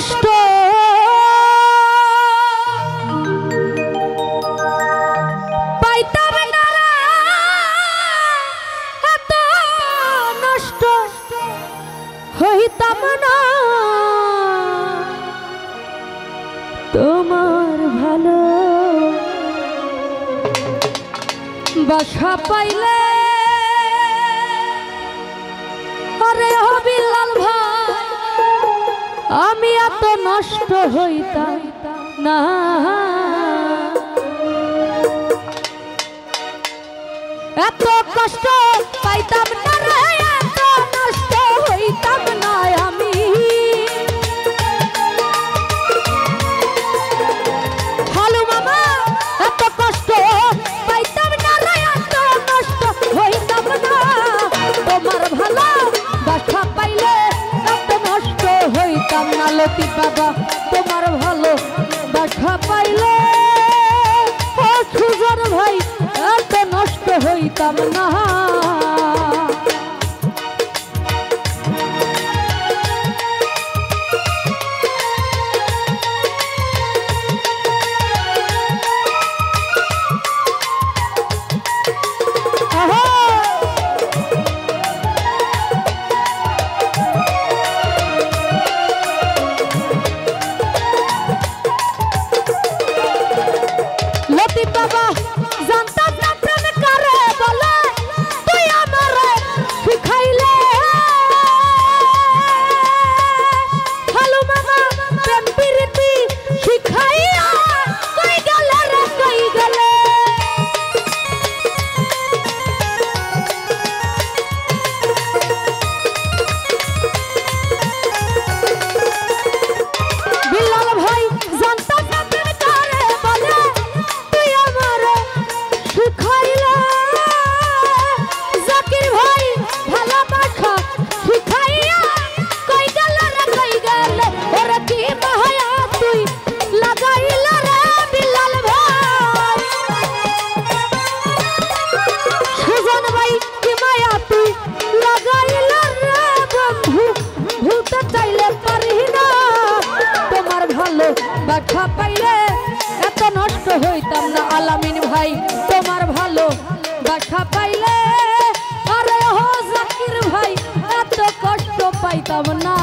কষ্ট পাইতাম না এত নষ্ট হইতাম না তোমার ভালো বাসা পাইলে আরে ও বিলাল ভাই আমি এত নষ্ট হইতাম না এত কষ্ট পাইতাম না রে এত নষ্ট হইতাম না আমি হালু মামা এত কষ্ট পাইতাম না রে এত নষ্ট হইতাম না তোমার ভালো বাসা পাইলে এত নষ্ট হইতাম না লতিফ বাবা তোমার ভালো বাসা পাইলে ও সুজন ভাই এত নষ্ট হইতাম না বাবা জানতাম না প্রেম করে বলে তুই আমারে শিখাইলে হালু মামা প্রেম প্রীতি শিখাইয়া কই গেলে রে কই গেলে বিলাল ভাই জানতাম না প্রেম করে বলে শিখাইলা জাকির ভাই ভালোবাসা শিখাইয়া কই গেল রে কই গেল ওরে কি মায়া তুই লাগাইলা রে বিলাল ভাই সুজন ভাই কি মায়া তুই লাগাইলা রে বন্ধু ভুলতে চাইলে পারি না তোমার ভালো বাসা পাইলে এত নষ্ট হইতাম না আলামিন ভাই তোমার ভালো বাসা পাইলে আরে হো জাকির ভাই এত কষ্ট পাইতাম না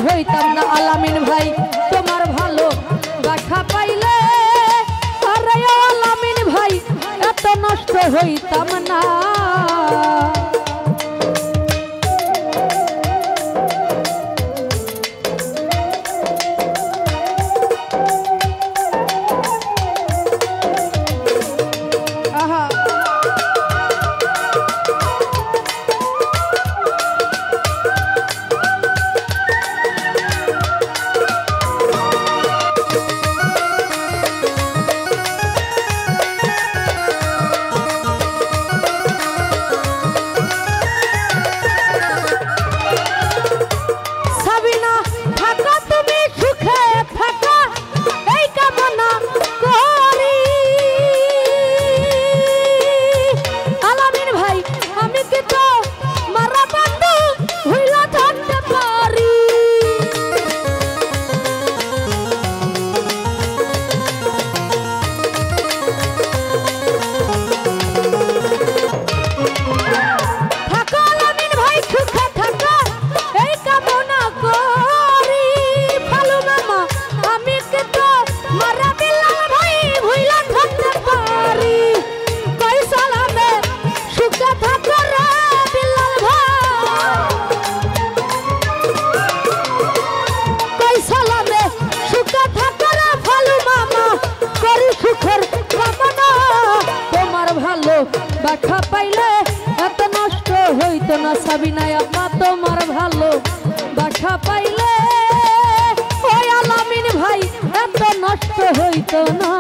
হইতাম না আলামিন ভাই তোমার ভালো বাসা পাইলে আরে আলামিন ভাই এত নষ্ট হইতাম না হইতো না।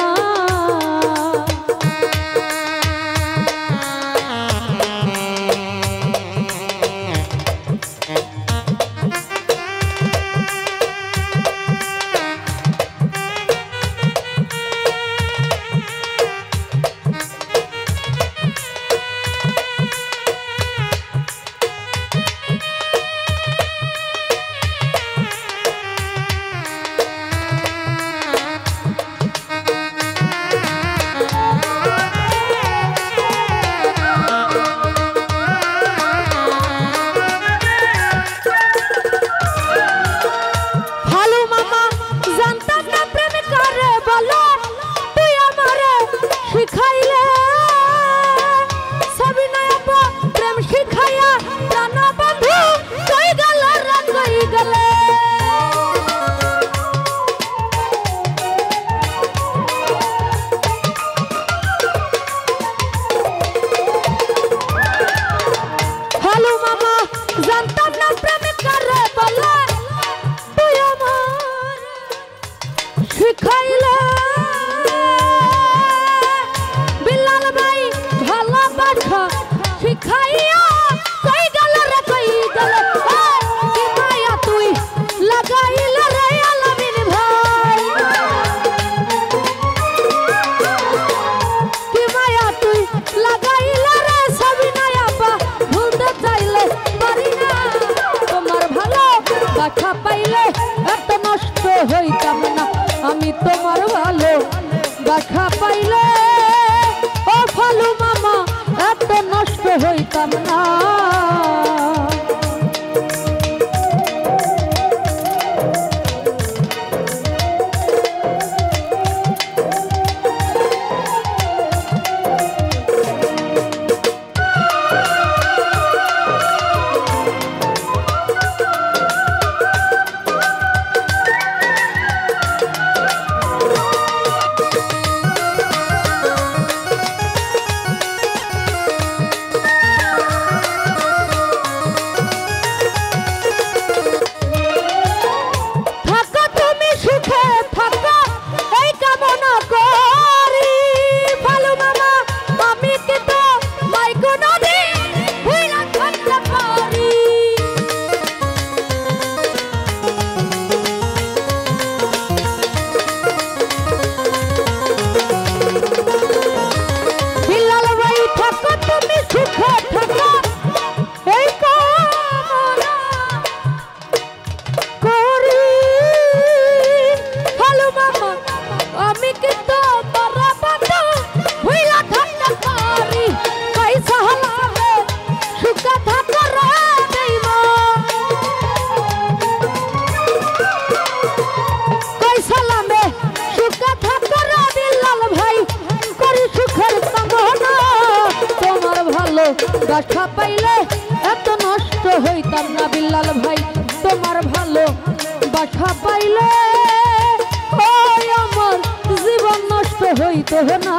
হইতাম না আমি তোমার ভালো দেখা পাইলে ও ফালু মামা এত নষ্ট হইতাম না। দেখা পাইলে এত নষ্ট হইতাম না বিল্লাল ভাই তোমার ভালো বাসা পাইলে ওই আমার জীবন নষ্ট হইতো না।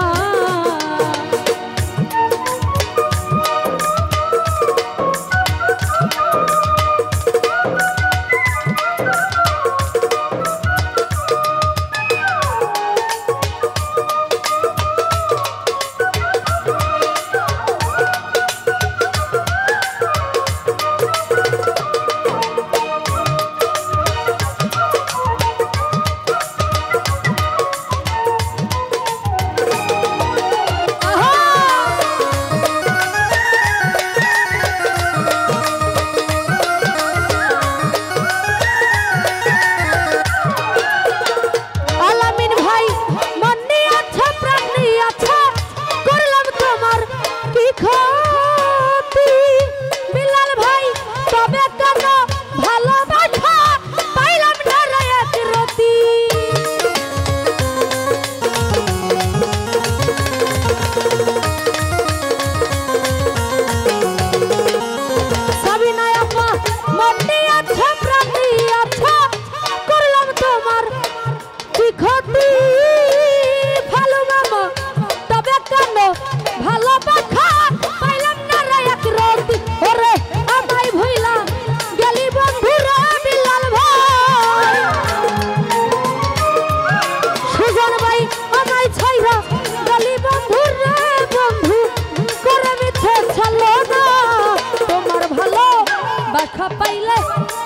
দেখা পাইলে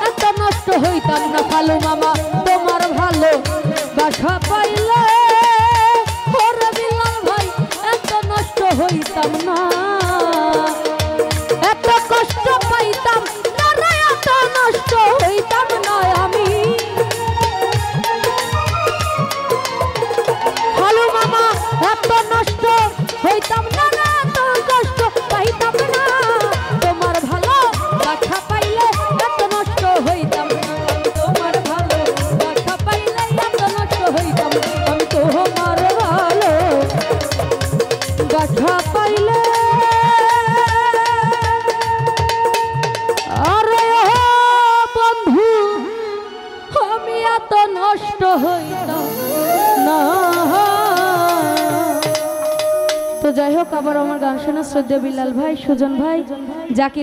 এত নষ্ট হইতাম না কালু মামা তোমার ভালো বাসা পাইলে ওরে বিলাল ভাই এত নষ্ট হইতাম না এত কষ্ট পাইতাম না রে এত নষ্ট হইতাম না আমি কালু মামা এত নষ্ট হইতাম না রে এত কষ্ট পাইতাম না তোমার ভালো বাসা পাইলে এত নষ্ট হইতাম না তোমার ভালো বাসা পাইলে এত নষ্ট হইতাম আমি তোমার ভালো বাসা পাইলে আরে বন্ধু আমি এত নষ্ট হইতাম না তো যাই হোক আবার আমার গান শোনা শ্রদ্ধেয় বিলাল ভাই সুজন ভাই জাকির